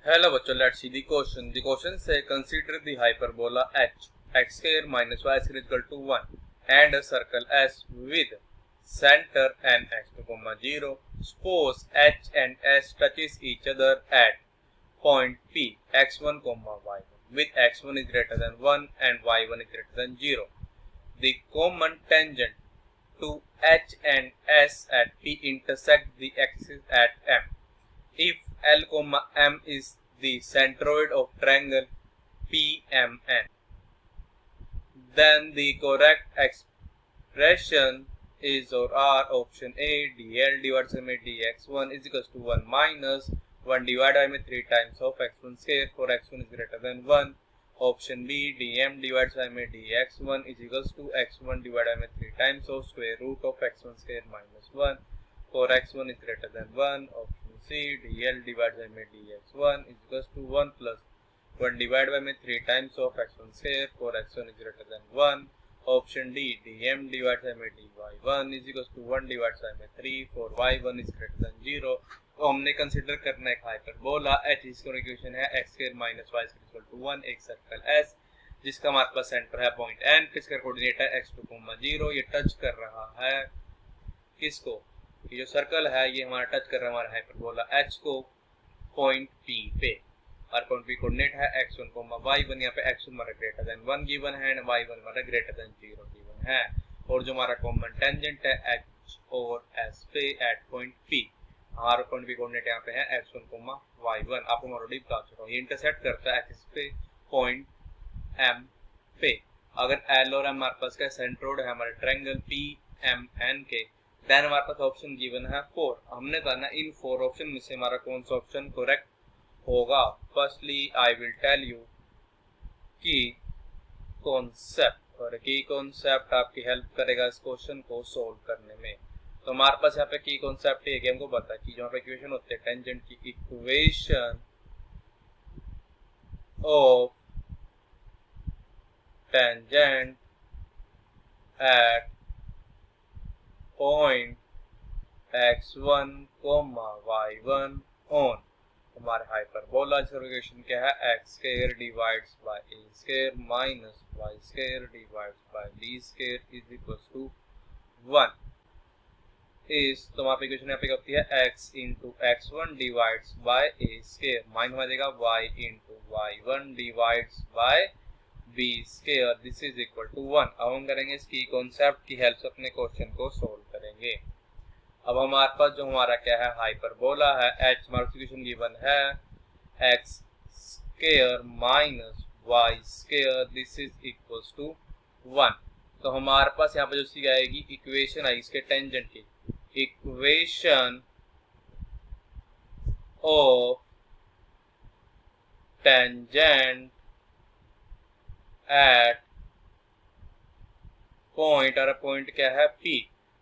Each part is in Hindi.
Hello बच्चों, let's see the question. The question say consider the hyperbola h x square minus y square is equal to 1 and a circle S with center n x2, 0. Suppose h and S touches each other at point P x1, y1 with x1 is greater than 1 and y1 is greater than 0. The common tangent to h and S at P intersect the axis at M. If L, M is the centroid of triangle PMN, then the correct expression is or are option A dl divided by dx1 is equals to 1 minus 1 divided by 3 times of x1 square for x1 is greater than 1. Option B dm divided by dx1 is equals to x1 divided by 3 times of square root of x1 square minus 1 for x1 is greater than 1. Option C dl divided by dx1 is equals to 1 plus 1 divided by 3 times of x1 square for x1 is greater than 1. Option D dm divided by dy1 is equals to 1 divided by 3 for y1 is greater than 0. तो हमने कंसिडर करना एक हाइपरबोला h जिसका इक्वेशन है x square minus y square equal to 1, एक सर्कल S जिसका हमारे पास सेंटर है पॉइंट n, इसका कोऑर्डिनेट है x2, 0. ये टच कर रहा है किसको, ये जो सर्कल है ये हमारा टच कर रहा है हमारा हाइपरबोला h को पॉइंट P पे, और पॉइंट P कोऑर्डिनेट है x1, y1. यहाँ पे x1 हमारा ग्रेटर देन 1 गिवन है एंड y1 हमारा ग्रेटर देन 0 गिवन है, और जो हमारा कॉमन टेंजेंट है h और s पे एट पॉइंट P, हमारा पॉइंट P कोऑर्डिनेट यहाँ पे है x1, y1. आपको मैं ऑलरेडी बता चुका हूँ, ये इंटरसेक्ट करता है एक्सिस पे पॉइंट M पे. अगर L और M हमारे पास का सेंट्रोइड है हमारे ट्रायंगल PMN के, देन हमारे पास ऑप्शन गिवन है 4. हमने कहना इन 4 ऑप्शन में से हमारा कौन सा ऑप्शन करेक्ट होगा. Firstly I will tell you key concept, और की कॉन्सेप्ट आपकी हेल्प करेगा इस क्वेश्चन को सोल्व करने में. तो हमारे पास यहाँ पे की कॉन्सेप्ट ये हमको पता है कि जो यहाँ पे इक्वेशन होते हैं टेंजेंट की equation of tangent at point x1, y1 on हमारे हाइपरबोला इक्वेशन क्या है, x square divides by a square minus y square divides by b square is equals to 1. इस तो हमारी इक्वेशन यहाँ पे होती है x into x1 divides by a square minus हो जाएगा y into y1 divides by b square, this is equal to 1. अब हम करेंगे इसकी कॉन्सेप्ट की हेल्प से अपने क्वेश्चन को सोल्व करेंगे. अब हमारे पास जो हमारा क्या है हाइपरबोला है h, हमारा इक्वेशन गिवन है x square minus y square, this is equals to 1. तो हमारे पास यहाँ पे जो सी आएगी इक्वेशन आई इसके टेंजेंट की, equation of tangent at point, और पॉइंट क्या है P.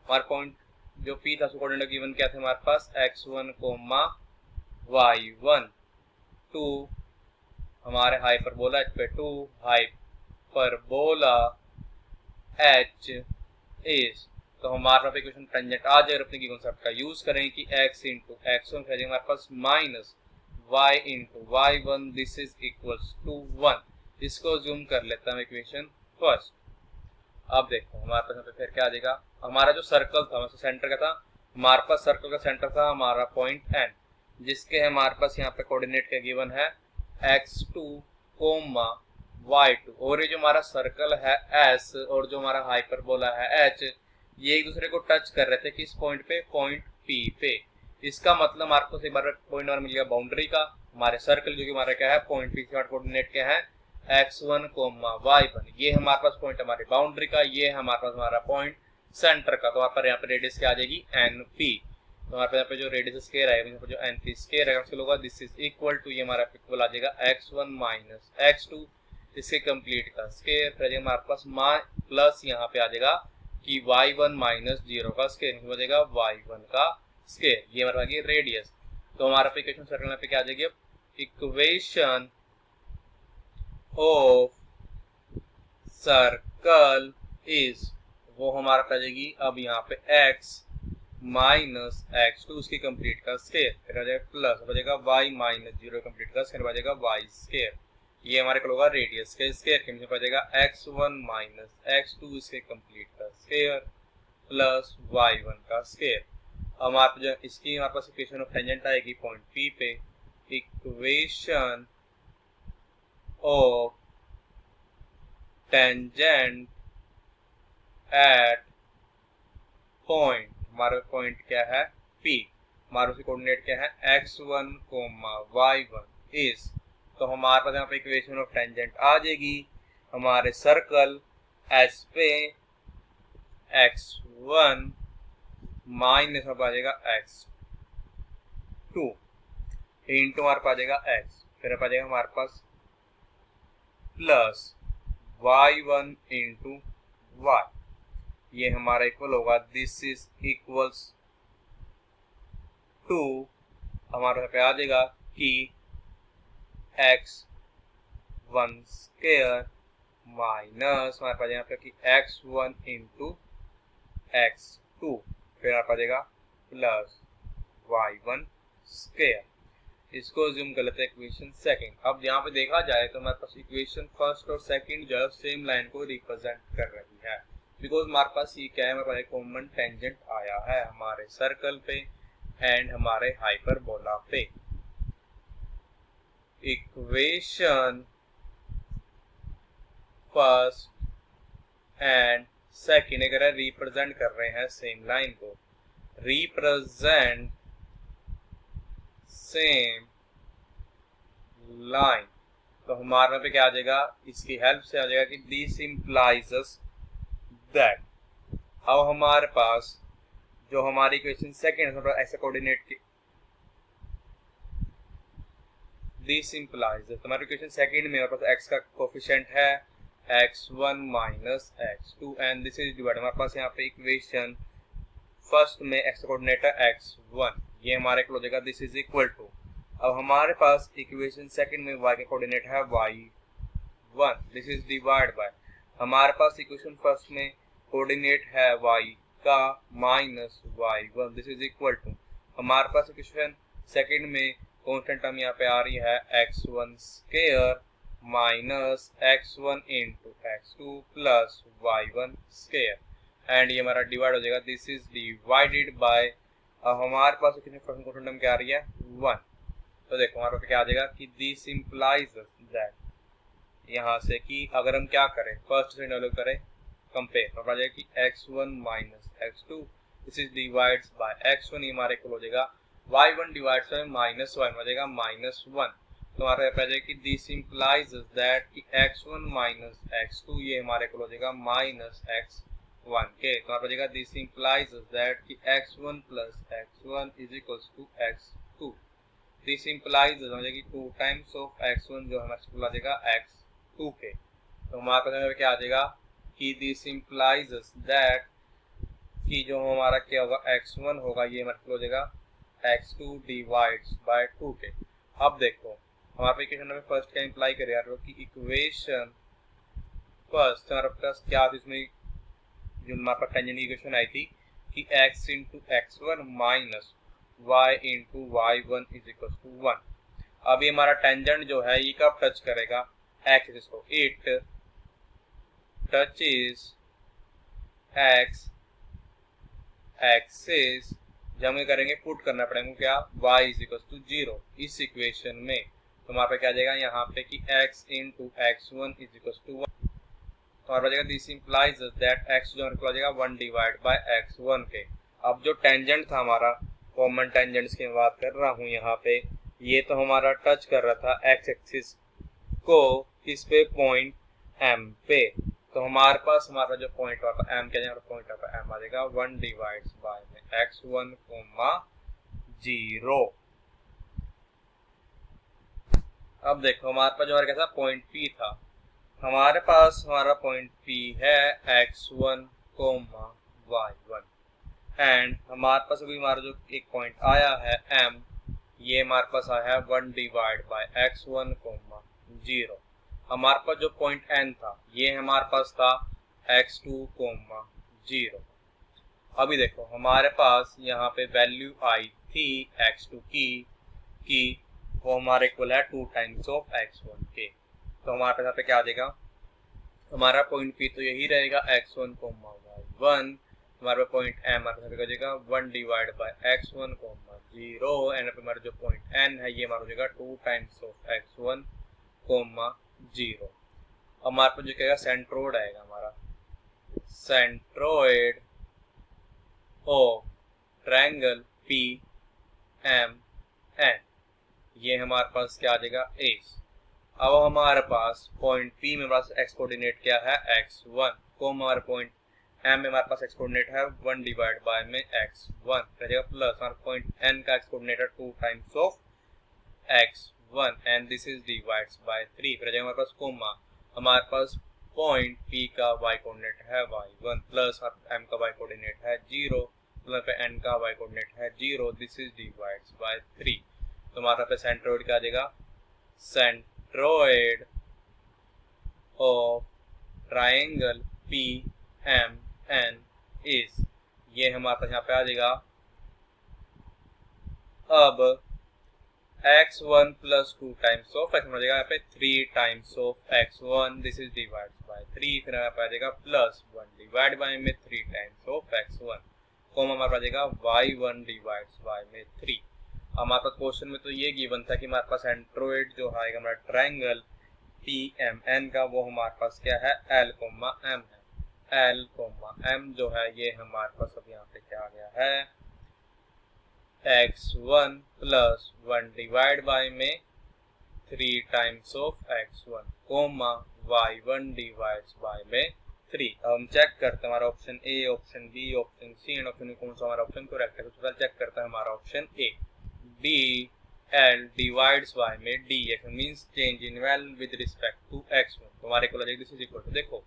हमारा पॉइंट जो P था उसको कोऑर्डिनेट गिवन क्या थे हमारे पास x1, y1 टू हमारे हाइपरबोला h पे 2 हाइपरबोला h इज, तो हमारे पास इक्वेशन टेंजेंट आ जाए अपने की कॉन्सेप्ट का यूज करें कि x इंटू x1 हमारे पास minus y into y1, this is equals to 1. इसको जूम कर लेता हूं इक्वेशन फर्स्ट. अब देखो हमारे पास यहाँ पे फिर क्या आ जाएगा, हमारा जो सर्कल था हमारे सेंटर का था, हमारे पास सर्कल का सेंटर था हमारा पॉइंट n, जिसके हमारे पास यहाँ पे कोऑर्डिनेट क्या गिवन है x2, y2, और ये जो हमारा सर्कल है s और जो हमारा हाइपरबोला है h, ये एक दूसरे को टच कर रहे थे किस पॉइंट पे, पॉइंट P पे. इसका मतलब हमारे पास एक बार पॉइंट मिल गया बाउंड्री का, हमारे सर्कल जो कि हमारा क्या है पॉइंट P के कोऑर्डिनेट क्या है x1, y1. ये हमारे पास पॉइंट हमारी बाउंड्री का, ये हमारे पास हमारा पॉइंट सेंटर का. तो वहाँ पर यहाँ पे रेडियस क्या आ जाएगी NP. तो हमारे पास यहाँ पे जो रेडियस स्क्वायर आएगा, यहाँ पे जो NP स्क्वायर है उसके होगा दिस इज इक्वल टू, ये हमारा इक्वल आ जाएगा x1 माइनस x2, इसके कंप्लीट का स्क्वायर. फिर हमारे पास प्लस यहाँ पे आ जाएगा कि y1 माइनस 0 का स्क्वायर हो जाएगा y1 का स्क्वायर, ये हमारे पास रेडियस. तो हमारा इक्वेशन सर्कल यहाँ पे क्या आ जाएगी, इक्वेशन ऑफ सर्कल इज, वो हमारा पड़ जाएगी अब यहाँ पे x माइनस x2 उसकी कंप्लीट का स्क्वायर, फिर आ जाएगा प्लस बचेगा y माइनस 0 कंप्लीट का स्क्वायर बचेगा y स्क्वायर। ये हमारे को होगा रेडियस के स्क्वायर के नीचे बचेगा x1 माइनस x2 इसके कंप्लीट का स्क्वायर प्लस y1 का स्क्वायर। अब हमारे पास जो इसकी हमारे पास इक्वेशन ऑफ टेंजेंट आएगी पॉइंट P पे, equation of tangent at point, हमारा पॉइंट क्या है P, हमारे उसके कोऑर्डिनेट क्या है x1, y1 इज, तो हमारे पास यहाँ पे इक्वेशन ऑफ टेंजेंट आ जाएगी हमारे सर्कल S पे x1 माइनस में आ जाएगा x2 इंटू हमारे पास आ जाएगा x, फिर आ जाएगा हमारे पास प्लस y1 इंटू y, ये हमारा इक्वल होगा दिस इज इक्वल्स टू, हमारे यहाँ पे आ जाएगा कि x1 स्क्वायर माइनस हमारे पास यहाँ पे कि x1 इंटू x2, फिर हमारे पास आ जाएगा प्लस y1 स्क्वायर। इसको ज्यूम कर लेते हैं इक्वेशन सेकंड। अब यहाँ पे देखा जाए तो हमारे पास इक्वेशन फर्स्ट और सेकंड जो है सेम लाइन को रिप्रेजेंट कर रही है, बिकॉज हमारे पास ये क्या है, हमारे पास कॉमन टेंजेंट आया है हमारे सर्कल पे एंड हमारे हाइपरबोला पे। इक्वेशन फर्स्ट एंड सेकंड अगर रिप्रेजेंट कर रहे हैं सेम लाइन को, रिप्रेजेंट सेम लाइन, तो हमारे पे क्या आ जाएगा, इसकी हेल्प से आ जाएगा कि दिस इंप्लाइज दैट। अब हमारे पास जो हमारी इक्वेशन सेकंड है ऐसे कोऑर्डिनेट की, दिस इंप्लाइज, तो हमारी इक्वेशन सेकंड में हमारे पास x का कोफिशिएंट है x1 minus x2 and this is divide, हमारे पास यहाँ पे इक्वेशन फर्स्ट में x का कोऑर्डिनेट है x1, ये हमारे को हो जाएगा दिस इज इक्वल टू, अब हमारे पास इक्वेशन सेकंड में y का कोऑर्डिनेट है y1, this is divide by, हमारे पास इक्वेशन फर्स्ट में कोऑर्डिनेट है y का minus y1, this is equal to, हमारे पास इक्वेशन सेकंड में कांस्टेंट टर्म यहाँ पे आ रही है x1 square minus x1 into x2 plus y1 square and ये हमारा डिवाइड हो जाएगा, दिस इज डिवाइडेड बाय, अब हमारे पास कितने फर्स्ट कांस्टेंट टर्म क्या आ रही है 1, तो देखो हमारे पास क्या आ जाएगा कि दिस इंप्लाइज दैट, यहाँ से कि अगर हम क्या करें फर्स्ट से डेवलप करें कंपेयर, तो आ जाएगा कि x1 minus x2 this is divides bye x1, ये हमारे को हो जाएगा y1 divides bye minus y हो जाएगा माइनस 1, तो हमारे पास आ जाएगा कि दिस इंप्लाइज दैट कि x1 माइनस x2 ये हमारे को हो जाएगा माइनस x1 के, तो हमारे पास आ जाएगा दिस इंप्लाइज दैट कि x1 plus x1 is equals to x2, this implies हो जाएगी 2 टाइम्स ऑफ x1 जो हमारे को आ जाएगा x2 के, तो हमारे पास क्या आ जाएगा कि दिस इंप्लाइज दैट कि जो हमारा क्या होगा x1 होगा ये हमारे को हो जाएगा x2 डिवाइड्स बाय 2 के। अब देखो हमारे इक्वेशन में फर्स्ट क्या इंप्लाई कर रहा है कि इक्वेशन फर्स्ट हमारे पास क्या थी, इसमें जो हमारे पास टेंजेंट इक्वेशन आई थी कि x into x1 minus y into y1 is equal to 1। अब ये हमारा टेंजेंट जो है ये कब टच करेगा x एक्सिस को, इट टचेस x एक्सिस, जब हम करेंगे पुट करना पड़ेगा क्या y इज इक्वल टू 0 इस इक्वेशन में, तो हमारे पे क्या आ जाएगा यहाँ पे कि x into x1 is equal to 1, तो हमारे पास दिस इंप्लाइज दैट x जो हमारे आ जाएगा 1 डिवाइड बाय x1 के। अब जो टेंजेंट था हमारा कॉमन टेंजेंट्स की बात कर रहा हूँ यहाँ पे, ये तो हमारा टच कर रहा था x एक्सिस को किस पे पॉइंट M पे, तो हमारे पास हमारा जो पॉइंट आता M क्या पॉइंट आता M आ जाएगा 1 डिवाइड्स बाय x1 0। अब देखो हमारे पास जो हमारा क्या था पॉइंट P था, हमारे पास हमारा पॉइंट P है x1 y1 एंड हमारे पास अभी हमारा जो एक पॉइंट आया है M, ये हमारे पास आया है 1 डिवाइड बाय x1 0। हमारे पास जो पॉइंट N था ये हमारे पास था x2 0। अभी देखो हमारे पास यहाँ पे वैल्यू आई थी x2 की वो हमारे इक्वल है 2 टाइम्स ऑफ x1 के। तो हमारे पास यहाँ पे क्या आ जाएगा, हमारा पॉइंट P तो यही रहेगा x1 कोमा y1, हमारे पास पॉइंट M हमारे पास हो जाएगा 1 divide bye x1 coma 0 and पे हमारा जो पॉइंट N है ये हमारा हो जाएगा 2 टाइम्स ऑफ x1 कोमा 0। हमारे पास जो कहेगा सेंट्रोइड आएगा, हमारा सेंट्रोइड ऑफ ट्रायंगल PMN, ये हमारे पास क्या आ जाएगा एस। अब हमारे पास पॉइंट P में हमारे पास एक्स कोऑर्डिनेट क्या है x1, को हमारे पॉइंट M में हमारे पास एक्स कोऑर्डिनेट है 1 डिवाइड बाय में x1 रहेगा प्लस हमारे पॉइंट N का एक्स कोऑर्डिनेट है 2 times of x1 and this is divides bye 3 फिर हमारे पास कोमा हमारे पास पॉइंट P का y कोऑर्डिनेट है y1 प्लस M का y कोऑर्डिनेट है 0 प्लस N का y कोऑर्डिनेट है 0, दिस इज डिवाइड्स बाय 3। तो हमारे पास सेंट्रोइड क्या आ जाएगा, centroid of triangle PMN is, ये हमारे पास यहाँ पे आ जाएगा। अब x1 plus 2 times of x1 हो जाएगा यहाँ पे 3 times of x1, this is divides bye 3, फिर यहाँ पे आ जाएगा प्लस 1 डिवाइड बाय में 3 टाइम्स ऑफ x1, कोमा हमारे पास आ जाएगा y1 डिवाइड्स बाय में 3। हमारे पास क्वेश्चन में तो ये गिवन था कि हमारे पास सेंट्रोइड जो आएगा हमारा ट्रायंगल PMN का वो हमारे पास क्या है L, M है। L, M जो है ये हमारे पास अब यहाँ पे क्या आ गया है x1 प्लस 1 डिवाइड बाय में 3 times of x1 comma y1 divides by में 3। हम चेक करते हैं हमारा option A, option B, option C and option कौन सा हमारा ऑप्शन करेक्ट है। तो फिलहाल चेक करते हैं हमारा option A, DL divides by में dx means change in value with respect to x1, तो हमारे को दिस इज इक्वल टू, देखो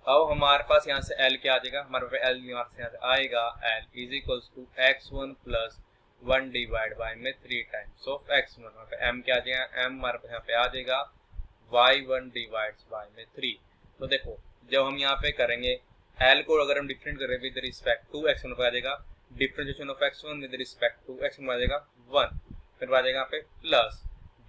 अब हमारे पास यहाँ से L क्या आ जाएगा, हमारे पास L यहाँ से आएगा L is equals to x1 plus 1 divide by में 3 टाइम्स ऑफ x1, यहाँ पे M क्या आ जाएगा, M हमारे पास यहाँ पे आ जाएगा y1 डिवाइड्स बाय में 3। तो देखो जब हम यहाँ पे करेंगे L को अगर हम डिफरेंट करें विद रिस्पेक्ट टू x1 पे आ जाएगा differentiation of x1 with respect to x1 आ जाएगा 1, फिर आ जाएगा यहाँ पे plus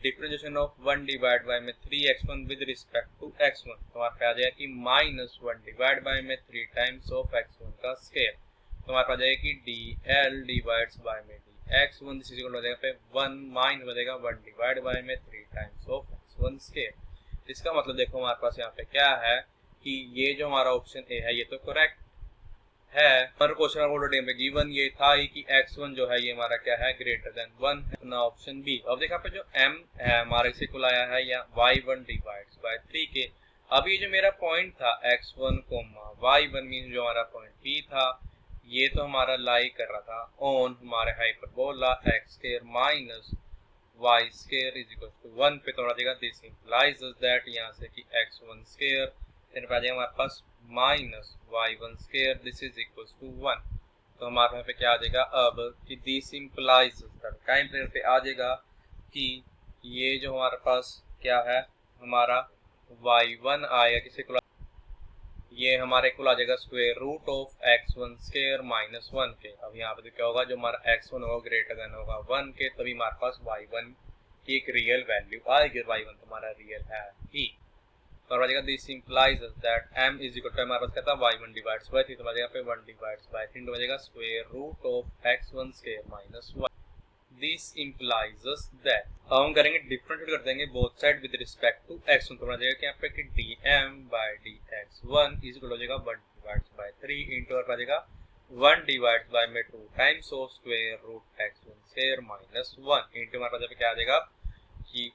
differentiation of 1 divide by में 3x1 with respect to x1, तो हमारे पे आ जाएगा कि माइनस 1 डिवाइड बाय में 3 टाइम्स ऑफ x1 का स्क्वायर, तो हमारे पास आ जाएगा कि dl डिवाइड्स बाय में dx1 दिस इज इक्वल हो जाएगा पे 1 माइनस हो जाएगा 1 डिवाइड बाय में 3 टाइम्स ऑफ x1 स्क्वायर। इसका मतलब देखो हमारे पास यहाँ पे क्या है कि ये जो हमारा ऑप्शन ए है ये तो करेक्ट है। पर क्वेश्चन ऑलरेडी में गिवन ये था ही कि x1 जो है ये हमारा क्या है ग्रेटर देन 1 है, अपना ऑप्शन बी। अब देखा पे जो m है हमारे से इक्वल आया है या y1 डिवाइड्स बाय 3 के। अब ये जो मेरा पॉइंट था x1 y1 मीन जो हमारा पॉइंट p था ये तो हमारा लाई कर रहा था ऑन हमारे hyperbola x square minus y square is equal to 1 पे, तो देगा दिस इंप्लाइज दैट यहाँ से कि x1 स्क्वायर फिर आ जाएगा हमारे पास minus y1 square this is equal to 1, तो हमारे यहाँ पे क्या आ जाएगा अब कि दिस इंप्लाइज टाइम पीरियड पे आ जाएगा कि ये जो हमारे पास क्या है हमारा y1 आएगा किसी को ये हमारे को आ जाएगा square root of x1 square minus 1 के। अब यहाँ पे तो क्या होगा जो हमारा x1 होगा ग्रेटर देन होगा 1 के, तभी हमारे पास y1 की एक रियल वैल्यू आएगी, y1 तो हमारा रियल है ही। तो आ जाएगा this implies that m is equal to हमारे पास कहता है y1 डिवाइड्स बाय 3, तो आ जाएगा पे 1 डिवाइड्स बाय 3 तो आ जाएगा square root of x1 square minus 1। This implies that अब हम करेंगे डिफरेंशिएट कर देंगे both side with respect to x1, तो आ जाएगा कि यहाँ पे कि dm bye dx1 is equal हो जाएगा 1 डिवाइड्स बाय 3 इनटू आ जाएगा 1 डिवाइड्स बाय में 2 times of square root x1 square minus 1 into हमारे पास क्या आ जाएगा कि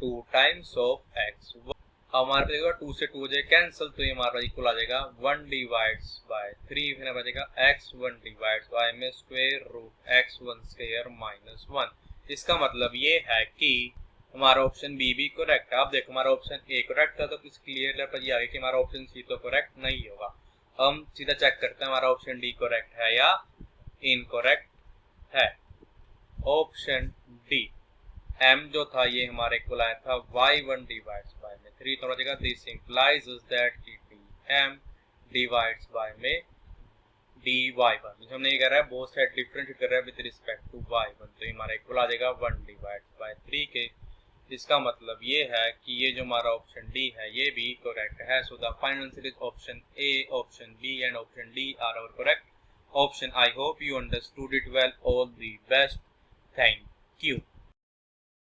2 टाइम्स ऑफ x1। हमारे पास 2 से 2 हो जाएगा कैंसिल, तो ये हमारा इक्वल आ जाएगा 1 डिवाइड्स बाय 3 फिर आ जाएगा x1 डिवाइड्स बाय में square root x1 square minus 1। इसका मतलब ये है कि हमारा ऑप्शन बी भी करेक्ट है। आप देखो हमारा ऑप्शन ए करेक्ट था तो कुछ क्लियर पर ये आ गया कि हमारा ऑप्शन सी तो करेक्ट नहीं होगा। हम सीधा चेक करते हैं हमारा ऑप्शन डी करेक्ट है या इनकरेक्ट है। ऑप्शन डी m जो था ये हमारे इक्वल आया था y1 डिवाइड्स बाय में 3, तो हो जाएगा दिस इंप्लाइज दैट कि dm डिवाइड्स बाय में dy1, हमने ये कर रहा है बोथ साइड डिफरेंशिएट कर रहा है विद रिस्पेक्ट टू y1, तो ये हमारा इक्वल आ जाएगा 1 डिवाइड बाय 3 के। इसका मतलब ये है कि ये जो हमारा ऑप्शन डी है ये भी करेक्ट है। So the final answer is option A, option B and option D are our correct option. I hope you understood it well. All the best. Thank you.